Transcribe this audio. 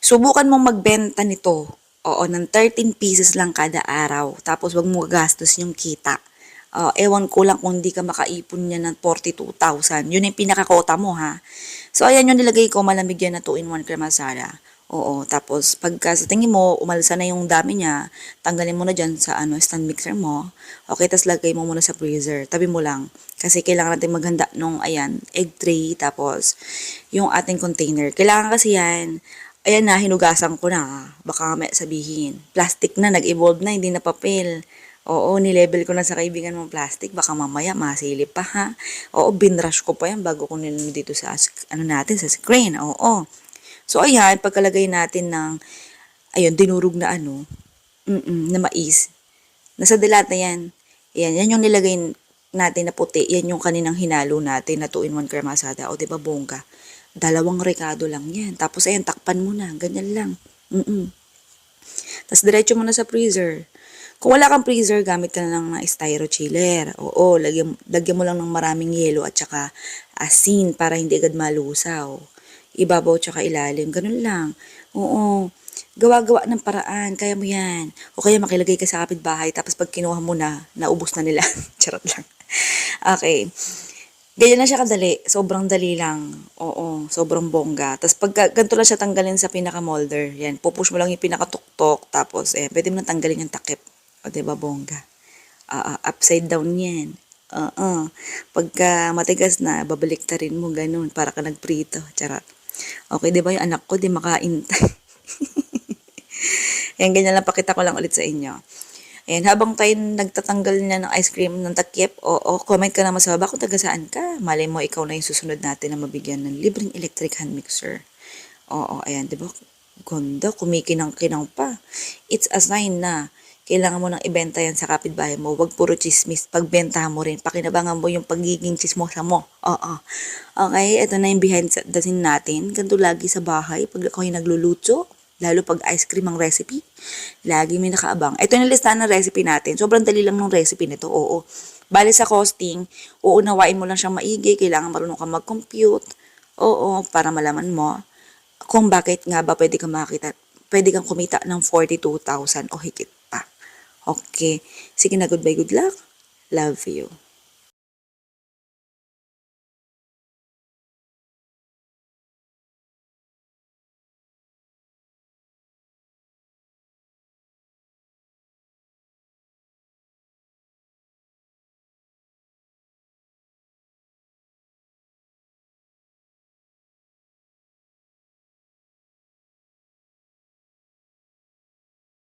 Subukan mong magbenta nito. Oo, ng 13 pieces lang kada araw. Tapos wag mo gastos yung kita. Ewan ko lang kung hindi ka makaipon niya ng 42,000. Yun yung pinakakota mo, ha? So, ayan yung nilagay ko. Malamig yan na 2-in-1 cream masala. Oo, tapos pagka sa tingin mo, umalsa na yung dami niya, tanggalin mo na dyan sa stand mixer mo. Okay, tapos lagay mo muna sa freezer. Tabi mo lang. Kasi kailangan natin maghanda nung, ayan, egg tray, tapos yung ating container. Kailangan kasi yan, ayan na, hinugasan ko na. Baka may sabihin, plastic na, nag-evolve na, hindi na papel. Oo, nilevel ko na sa kaibigan mong plastic. Baka mamaya masilip pa, ha? Oo, binrush ko pa yan bago ko nilagay dito sa, natin, sa screen. Oo. So, ayan, pagkalagay natin ng, ayun, dinurog na na mais. Nasa dilat na yan. Ayan, yan yung nilagay natin na puti. Yan yung kaninang hinalo natin na 2-in-1 cream asada. O, diba, bongga? Dalawang rekado lang yan. Tapos, ayan, takpan mo na. Ganyan lang. Tapos, diretso mo na sa freezer. Kung wala kang freezer, gamit ka na lang ng styro chiller. Oo, lagyan mo lang ng maraming yelo at saka asin para hindi agad malusaw. Ibabaw tsaka ilalim. Ganun lang. Oo. Gawa-gawa ng paraan. Kaya mo yan. O kaya makilagay ka sa kapitbahay tapos pag kinuha mo na, naubos na nila. Charot lang. Okay. Ganyan na siya kadali. Sobrang dali lang. Oo, sobrang bongga. Tapos pag ganito lang siya tanggalin sa pinaka-molder, yan, pupush mo lang yung pinakatuktok, tapos pwede mo nang tanggalin yung takip. O, diba, bongga? Upside down yan. Oo. Pagka matigas na, babalik ta rin mo ganun, para ka nagprito. Charot. Okay, diba yung anak ko, di makain. Yan, ganyan lang, pakita ko lang ulit sa inyo. Ayan, habang tayo nagtatanggal na ng ice cream ng takip, comment ka naman sa baba kung taga saan ka. Malay mo, ikaw na yung susunod natin na mabigyan ng libreng electric hand mixer. Oo, ayan, di ba? Ganda, kumikinang-kinang pa. It's a sign na kailangan mo nang ibenta yan sa kapitbahay mo. Huwag puro chismis. Pagbentahan mo rin, pakinabangan mo yung pagiging chismosa mo. Oo. Okay, ito na yung behind the scene natin. Ganito lagi sa bahay, pag ako yung nagluluto, lalo pag ice cream ang recipe, lagi may nakaabang. Ito yung listahan ng recipe natin. Sobrang dali lang ng recipe nito, oo. Bale sa costing, uunawain mo lang siyang maigi, kailangan marunong ka mag-compute, oo, para malaman mo kung bakit nga ba pwede kang kumita ng 42,000 o higit pa. Okay. Sige na, goodbye, good luck. Love you.